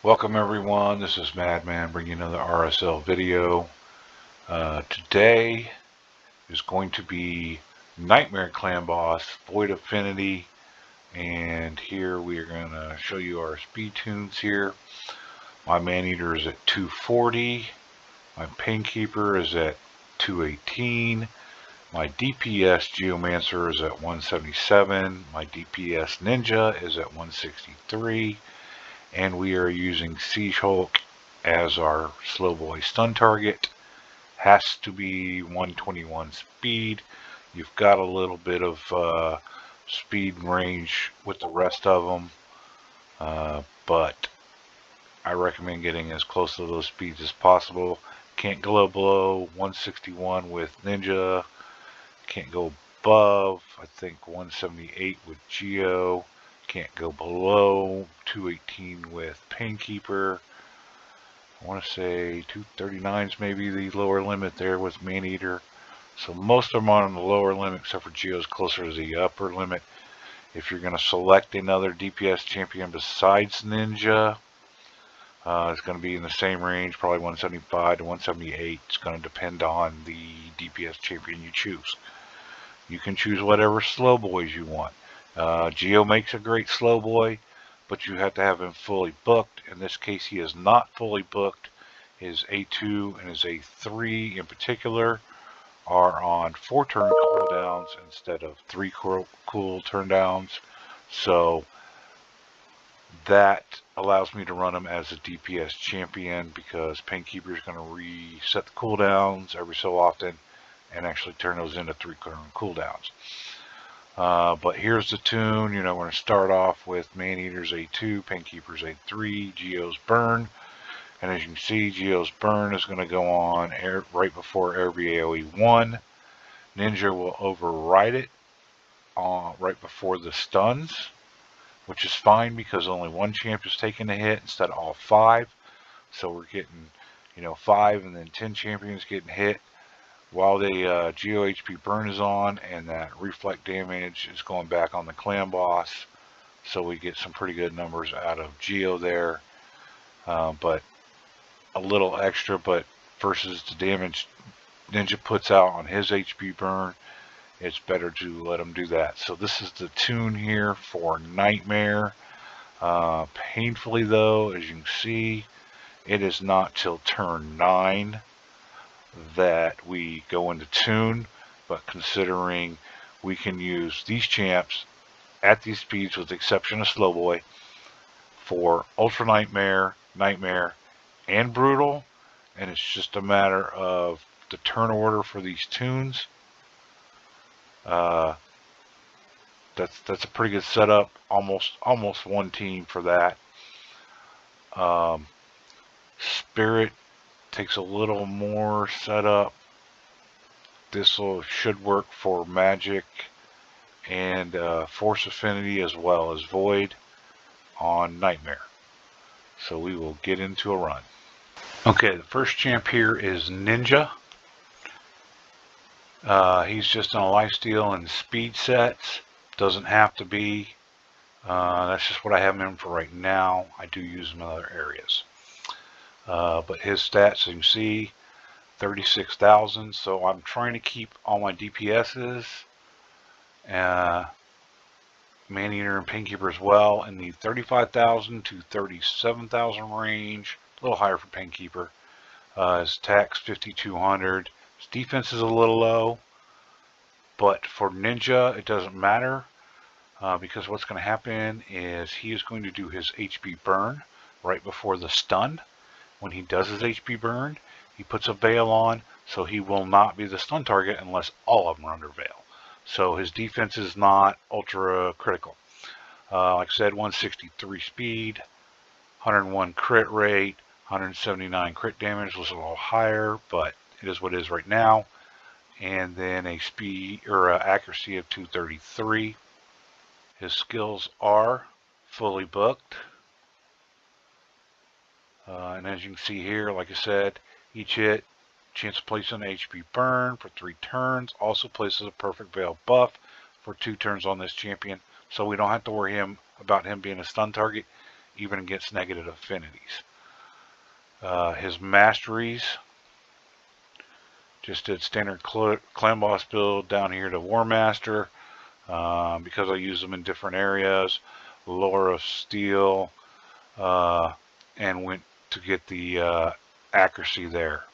Welcome everyone, this is Madman bringing another RSL video. Today is going to be Nightmare Clan Boss, Void Affinity, and here we are going to show you our speed tunes here. My Maneater is at 240, my Painkeeper is at 218, my DPS Geomancer is at 177, my DPS Ninja is at 163, and we are using Siege Hulk as our slow boy stun target. Has to be 121 speed. You've got a little bit of speed range with the rest of them, but I recommend getting as close to those speeds as possible. Can't go below 161 with Ninja. Can't go above, I think, 178 with Geo. Can't go below 218 with Painkeeper. I want to say 239 is maybe the lower limit there with Maneater. So most of them are on the lower limit, except for Geo's closer to the upper limit. If you're going to select another DPS champion besides Ninja, it's going to be in the same range, probably 175 to 178. It's going to depend on the DPS champion you choose. You can choose whatever slow boys you want. Geo makes a great slow boy, but you have to have him fully booked. In this case, he is not fully booked. His A2 and his A3 in particular are on 4 turn cooldowns instead of 3 cool turn downs. So that allows me to run him as a DPS champion because Painkeeper is going to reset the cooldowns every so often and actually turn those into 3 turn cooldowns. But here's the tune. We're going to start off with Maneater's A2, Painkeeper's A3, Geo's Burn. And as you can see, Geo's Burn is going to go on right before every AoE 1. Ninja will override it right before the stuns, which is fine because only one champ is taking a hit instead of all 5. So we're getting, 5 and then 10 champions getting hit while the Geo HP burn is on, and that reflect damage is going back on the clan boss. So we get some pretty good numbers out of Geo there. But a little extra, but versus the damage Ninja puts out on his HP burn, it's better to let him do that. So this is the tune here for Nightmare. Painfully though, as you can see, it is not till turn 9 that we go into tune, but considering we can use these champs at these speeds with the exception of slow boy for Ultra Nightmare, Nightmare, and Brutal, and it's just a matter of the turn order for these tunes. That's a pretty good setup. Almost one team for that. Spirit takes a little more setup. This should work for Magic and Force Affinity as well as Void on Nightmare. So we will get into a run. Okay, the first champ here is Ninja. He's just on a lifesteal and speed sets. Doesn't have to be. That's just what I have him in for right now. I do use him in other areas. But his stats, as you can see, 36,000. So I'm trying to keep all my DPSs, Maneater and Painkeeper as well, in the 35,000 to 37,000 range. A little higher for Painkeeper. His attack's 5,200. His defense is a little low, but for Ninja it doesn't matter because what's going to happen is he is going to do his HP burn right before the stun. When he does his HP burn, he puts a veil on, so he will not be the stun target unless all of them are under veil. So his defense is not ultra critical. Like I said, 163 speed, 101 crit rate, 179 crit damage. Was a little higher, but it is what it is right now. And then a speed or accuracy of 233. His skills are fully booked. And as you can see here, like I said, each hit, chance to place an HP burn for 3 turns. Also places a perfect veil buff for 2 turns on this champion. So we don't have to worry about him being a stun target. even against negative affinities. His masteries, just did standard clan boss build down here to War Master, because I use them in different areas. Lore of Steel, and went to get the accuracy there.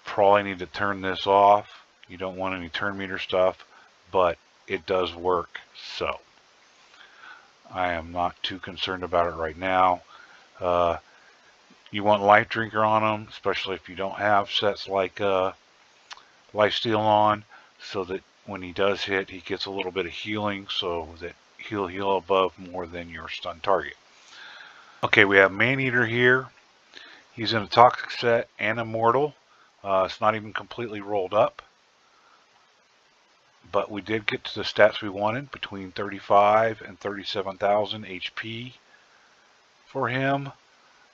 Probably need to turn this off. You don't want any turn meter stuff, but it does work, so I am not too concerned about it right now. You want Life Drinker on them, especially if you don't have sets like Life Steal on, so that when he does hit, he gets a little bit of healing, so that he'll heal above more than your stun target. Okay, we have Maneater here. He's in a Toxic set and Immortal. It's not even completely rolled up, but we did get to the stats we wanted, between 35 and 37,000 HP for him.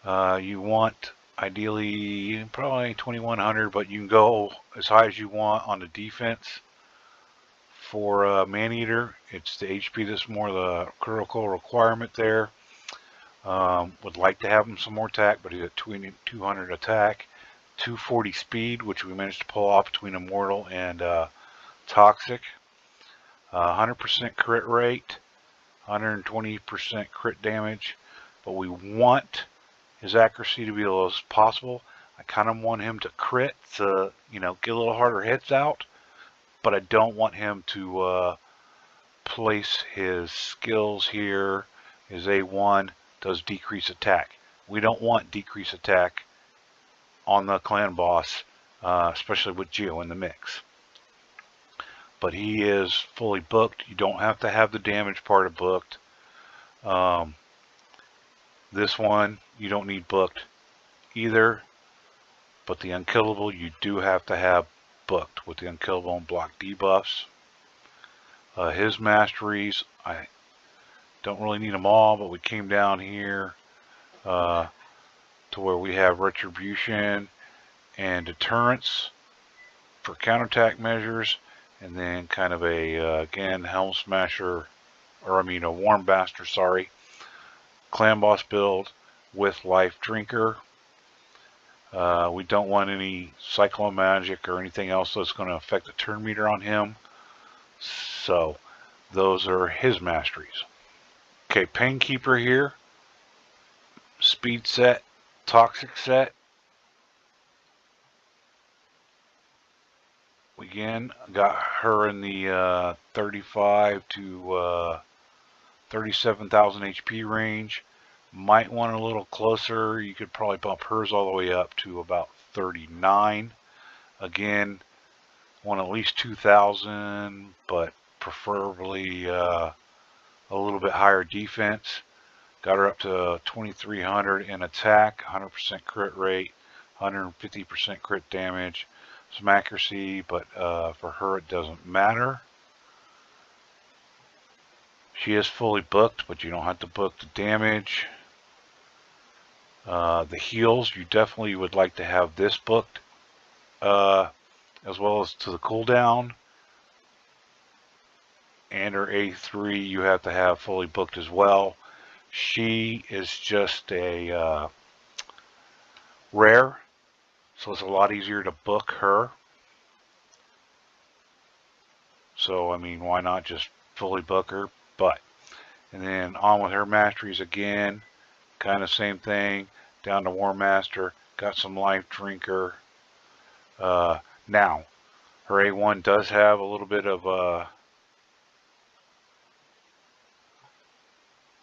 You want ideally probably 2100, but you can go as high as you want on the defense. For Maneater, it's the HP that's more the critical requirement there. Would like to have him some more attack, but he's at 200 attack, 240 speed, which we managed to pull off between Immortal and Toxic. 100% crit rate, 120% crit damage, but we want his accuracy to be as low as possible. I kind of want him to crit to, get a little harder hits out, but I don't want him to place his skills here. His A1 does decrease attack. We don't want decrease attack on the clan boss, especially with Geo in the mix. But he is fully booked. You don't have to have the damage part of booked. This one, you don't need booked either. But the Unkillable, you do have to have booked with the Unkillable and block debuffs. His masteries, I don't really need them all, but we came down here to where we have Retribution and Deterrence for counterattack measures, and then kind of a, again, Helm Smasher, or a Warm Bastard, sorry, Clan Boss build with Life Drinker. We don't want any Cyclone Magic or anything else that's going to affect the turn meter on him. So those are his masteries. Okay, Painkeeper here. Speed set, Toxic set. Again, got her in the 35 to 37,000 HP range. Might want a little closer. You could probably bump hers all the way up to about 39. Again, want at least 2,000, but preferably a little bit higher defense. Got her up to 2,300 in attack, 100% crit rate, 150% crit damage, some accuracy, but for her it doesn't matter. She is fully booked, but you don't have to book the damage. The heals, you definitely would like to have this booked, as well as to the cooldown. And her A3 you have to have fully booked as well. She is just a rare, so it's a lot easier to book her. So, why not just fully book her? And then on with her masteries again, kind of same thing, down to War Master, got some Life Drinker. Now, her A1 does have a little bit of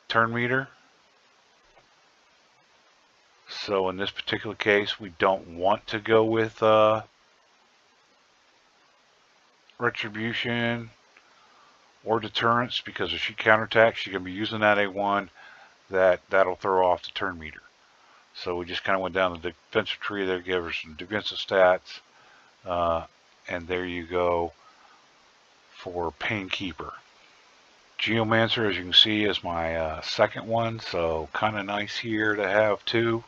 turn meter. So in this particular case, we don't want to go with Retribution or Deterrence, because if she counterattacks, she's going to be using that A1. That'll throw off the turn meter. So we just kind of went down the defensive tree there, gave her some defensive stats, and there you go for Painkeeper. Geomancer, as you can see, is my second one, so kind of nice here to have two.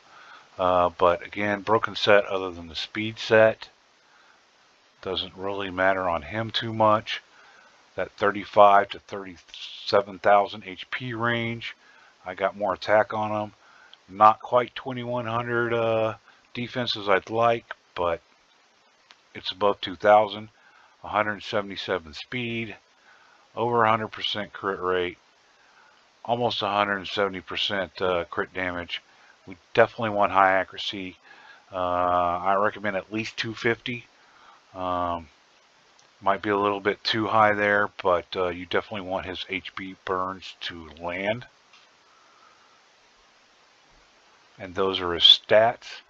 But again, broken set other than the speed set. Doesn't really matter on him too much. that 35 to 37,000 HP range. I got more attack on him. Not quite 2100 defense as I'd like, but it's above 2000. 177 speed, over 100% crit rate, almost 170% crit damage. We definitely want high accuracy. I recommend at least 250. Might be a little bit too high there, but you definitely want his HP burns to land. And those are his stats.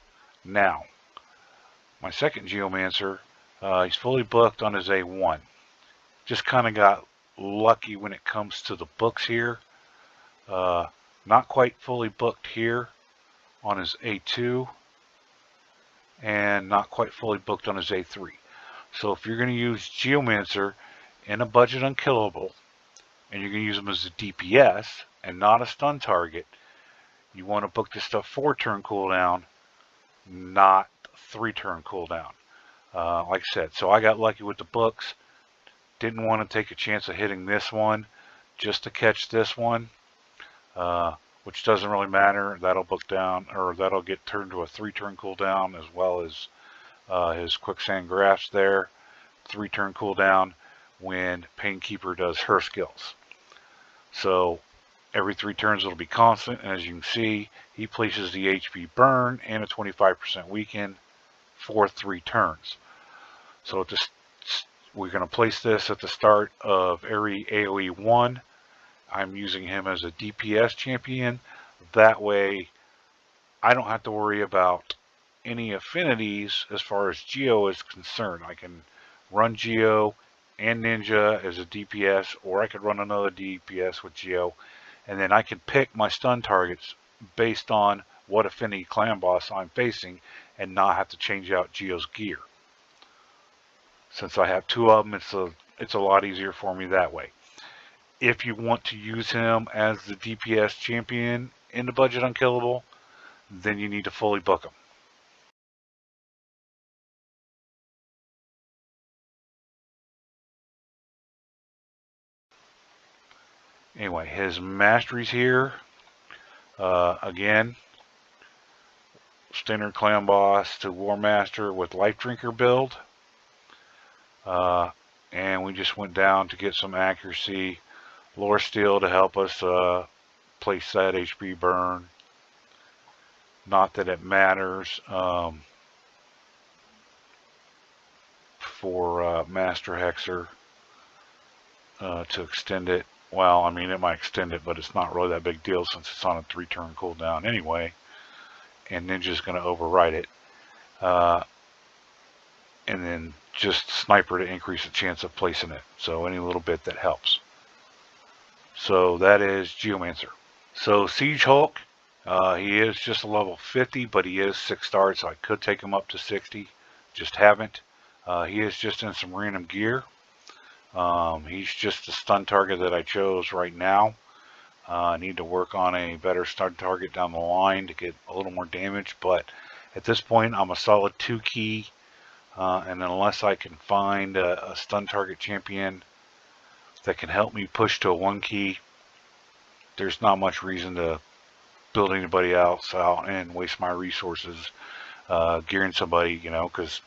Now, my second Geomancer, he's fully booked on his A1. Just kind of got lucky when it comes to the books here. Not quite fully booked here on his A2, and not quite fully booked on his A3. So if you're going to use Geomancer in a budget Unkillable, and you're going to use him as a DPS and not a stun target, you want to book this stuff 4-turn cooldown, not 3-turn cooldown. Like I said, so I got lucky with the books. Didn't want to take a chance of hitting this one just to catch this one, which doesn't really matter. That'll book down, or that'll get turned to a 3-turn cooldown, as well as his quicksand grafts there. 3-turn cooldown when Painkeeper does her skills. So every 3 turns it'll be constant, and as you can see, he places the HP burn and a 25% weaken for 3 turns. So we're going to place this at the start of every AoE 1. I'm using him as a DPS champion. That way I don't have to worry about any affinities as far as Geo is concerned. I can run Geo and Ninja as a DPS, or I could run another DPS with Geo, and then I can pick my stun targets based on what affinity clan boss I'm facing and not have to change out Geo's gear. Since I have 2 of them, it's a lot easier for me that way. If you want to use him as the DPS champion in the budget Unkillable, then you need to fully book him. Anyway, his masteries here, again, standard clan boss to war master with life drinker build, and we just went down to get some accuracy, lore steel to help us place that HP burn. Not that it matters for master hexer to extend it. Well, I mean, it might extend it, but it's not really that big deal since it's on a 3-turn cooldown anyway. And Ninja's going to override it. And then just Sniper to increase the chance of placing it. So any little bit that helps. So that is Geomancer. So Siege Hulk, he is just a level 50, but he is 6-star, so I could take him up to 60. Just haven't. He is just in some random gear. He's just a stun target that I chose right now. I need to work on a better stun target down the line to get a little more damage, but at this point I'm a solid 2 key, and unless I can find a stun target champion that can help me push to a 1 key, there's not much reason to build anybody else out and waste my resources gearing somebody, you know, because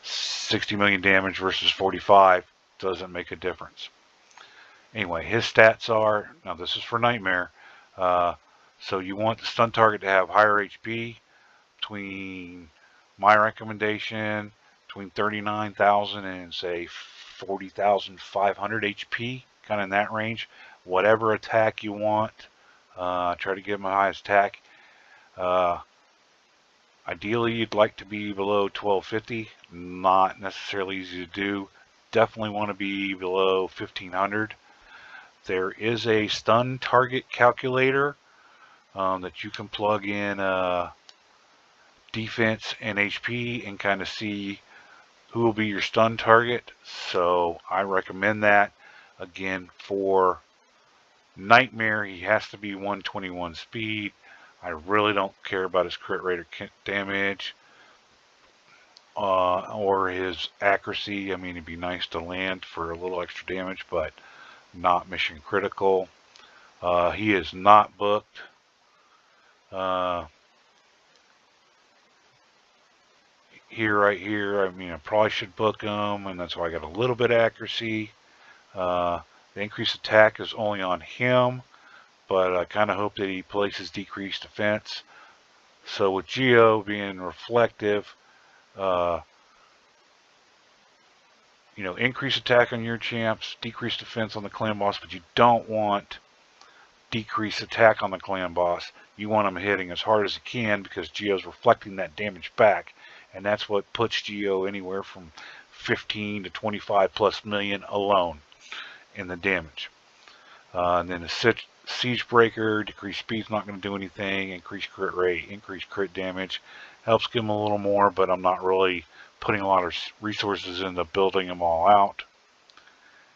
60 million damage versus 45 doesn't make a difference. Anyway, his stats are, now this is for Nightmare, so you want the stun target to have higher HP, between my recommendation, between 39,000 and say 40,500 HP, kind of in that range. Whatever attack you want, try to give him the highest attack. Ideally, you'd like to be below 1250, not necessarily easy to do. Definitely want to be below 1500. There is a stun target calculator that you can plug in defense and HP and kind of see who will be your stun target. So I recommend that. Again, for Nightmare, he has to be 121 speed. I really don't care about his crit rate or damage. or his accuracy. I mean, it'd be nice to land for a little extra damage, but not mission critical. He is not booked. Right here, I mean, I probably should book him, and that's why I got a little bit of accuracy. The increased attack is only on him, but I kind of hope that he places decreased defense. So with Geo being reflective, increase attack on your champs, decrease defense on the clan boss, but you don't want decrease attack on the clan boss. You want him hitting as hard as he can because Geo's reflecting that damage back, and that's what puts Geo anywhere from 15 to 25 plus million alone in the damage. And then the Siege Breaker, decreased speed's not going to do anything, increased crit rate, increased crit damage, helps give him a little more, but I'm not really putting a lot of resources into building them all out.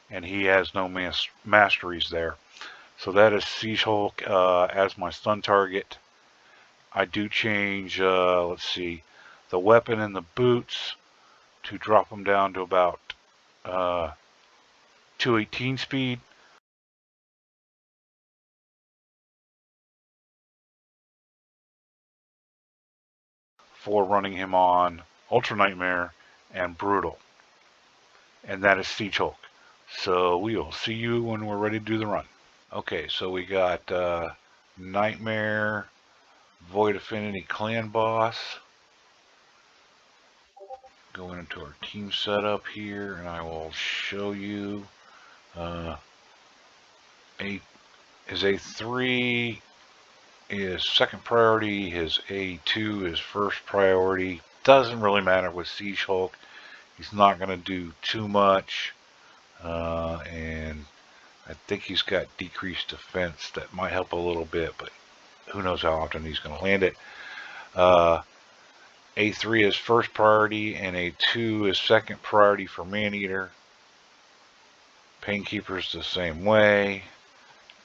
And he has no masteries there. So that is Siege Hulk as my stun target. I do change, let's see, the weapon and the boots to drop them down to about 218 speed. For running him on Ultra Nightmare and Brutal. And that is Siege Hulk. So we will see you when we're ready to do the run. Okay, so we got Nightmare, Void Affinity Clan Boss. Going into our team setup here, and I will show you his A3 is second priority, his A2 is first priority. Doesn't really matter with Siege Hulk. He's not going to do too much, and I think he's got decreased defense that might help a little bit, but who knows how often he's going to land it. A3 is first priority, and A2 is second priority for Maneater. Painkeeper's the same way.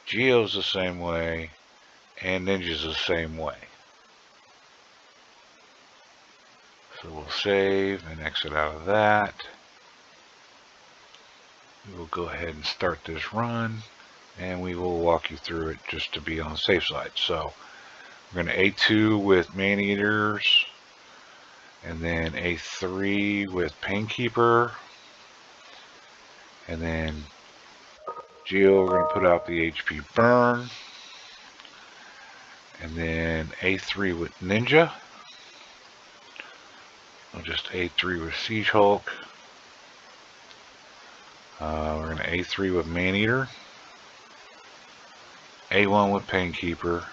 Geo's the same way. And Ninja's the same way. So we'll save and exit out of that. We will go ahead and start this run, and we will walk you through it just to be on the safe side. So we're going to A2 with Maneaters, and then A3 with Painkeeper, and then Geo, we're going to put out the HP burn, and then A3 with Ninja. We'll just A3 with Siege Hulk. We're going to A3 with Maneater, A1 with Painkeeper,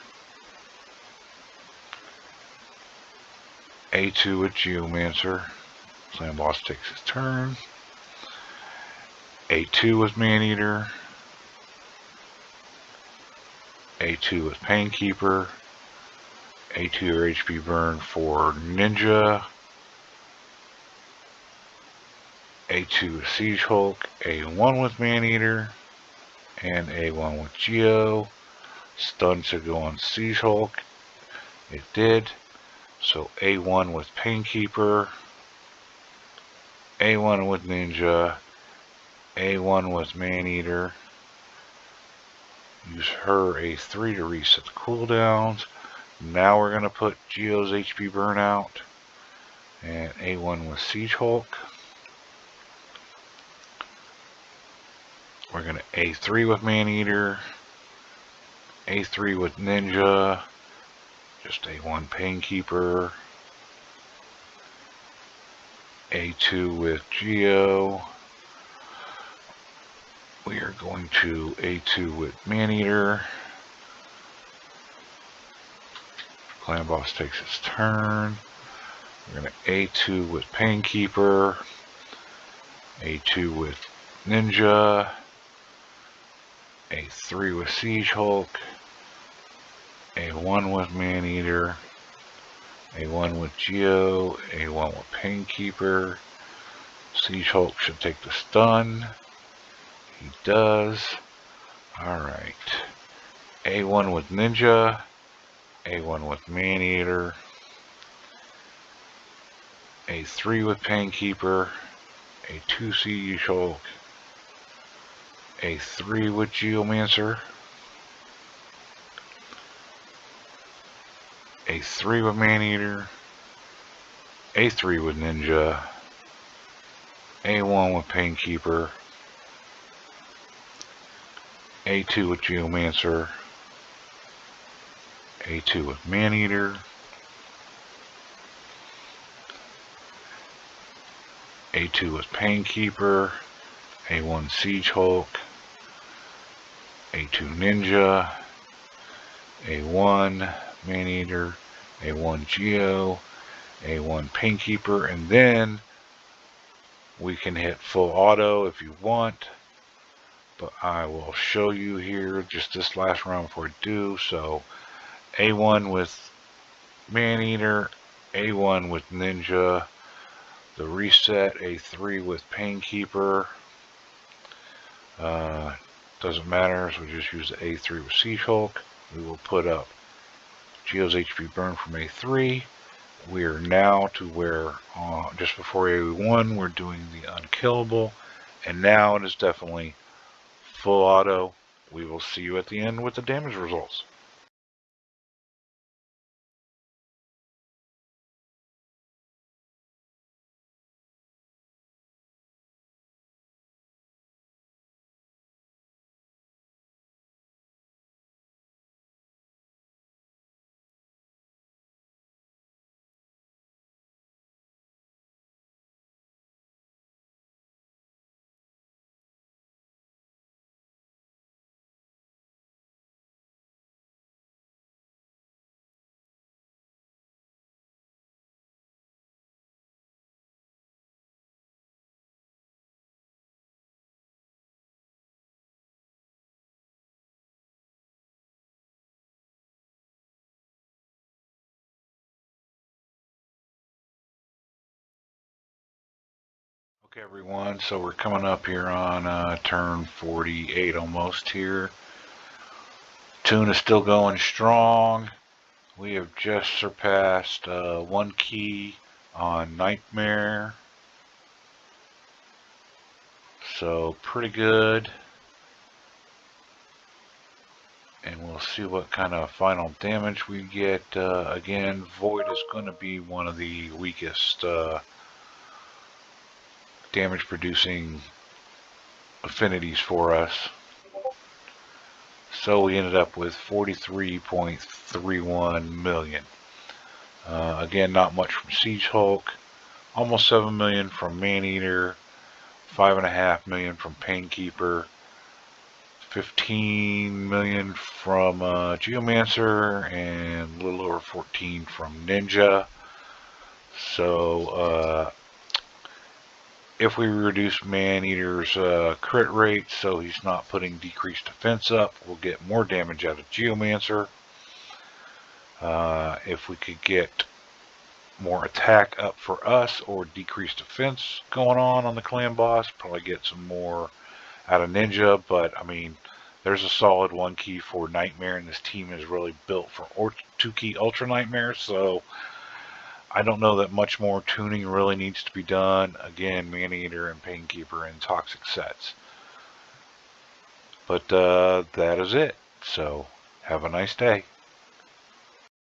A2 with Geomancer. Clan boss takes his turn. A2 with Maneater, A2 with Painkeeper, A2 or HP burn for Ninja, A2 with Siege Hulk, A1 with Maneater, and A1 with Geo. Stun should go on Siege Hulk. It did. So A1 with Painkeeper, A1 with Ninja, A1 with Maneater. Use her A3 to reset the cooldowns. Now we're going to put Geo's HP burn out. And A1 with Siege Hulk. We're going to A3 with Maneater, A3 with Ninja, just A1 Painkeeper, A2 with Geo. We are going to A2 with Maneater. Clan boss takes his turn. We're going to A2 with Painkeeper, A2 with Ninja, A3 with Siege Hulk, A1 with Maneater, A1 with Geo, A1 with Painkeeper. Siege Hulk should take the stun. He does. Alright. A1 with Ninja, A1 with Maneater, a 3 with Painkeeper, a 2 Siege Hulk, a 3 with Geomancer, a 3 with Maneater, a 3 with Ninja, a 1 with Painkeeper, a 2 with Geomancer, a 2 with Maneater, a 2 with Painkeeper, a 1 Siege Hulk, a 2 Ninja, a 1 Maneater, a 1 Geo, a 1 Painkeeper, and then we can hit full auto if you want, but I will show you here just this last round before I do. So A1 with Maneater, A1 with Ninja, the reset, A3 with Painkeeper, doesn't matter, so we just use the A3 with Siege Hulk. We will put up Geo's HP burn from A3. We are now to where just before A1 we're doing the Unkillable, and now it is definitely full auto. We will see you at the end with the damage results. Okay everyone, so we're coming up here on turn 48 almost here. Tune is still going strong. We have just surpassed 1 key on Nightmare. So pretty good. And we'll see what kind of final damage we get. Again, Void is going to be one of the weakest damage producing affinities for us. So we ended up with 43.31 million. Again, not much from Siege Hulk, almost 7 million from Maneater, 5.5 million from Painkeeper, 15 million from Geomancer, and a little over 14 from Ninja. So if we reduce Maneater's crit rate so he's not putting decreased defense up, we'll get more damage out of Geomancer. If we could get more attack up for us or decreased defense going on the clan boss, probably get some more out of Ninja. But I mean, there's a solid 1 key for Nightmare, and this team is really built for 2 key Ultra Nightmare, so I don't know that much more tuning really needs to be done. Again, Maneater and Painkeeper in toxic sets. But that is it. So have a nice day.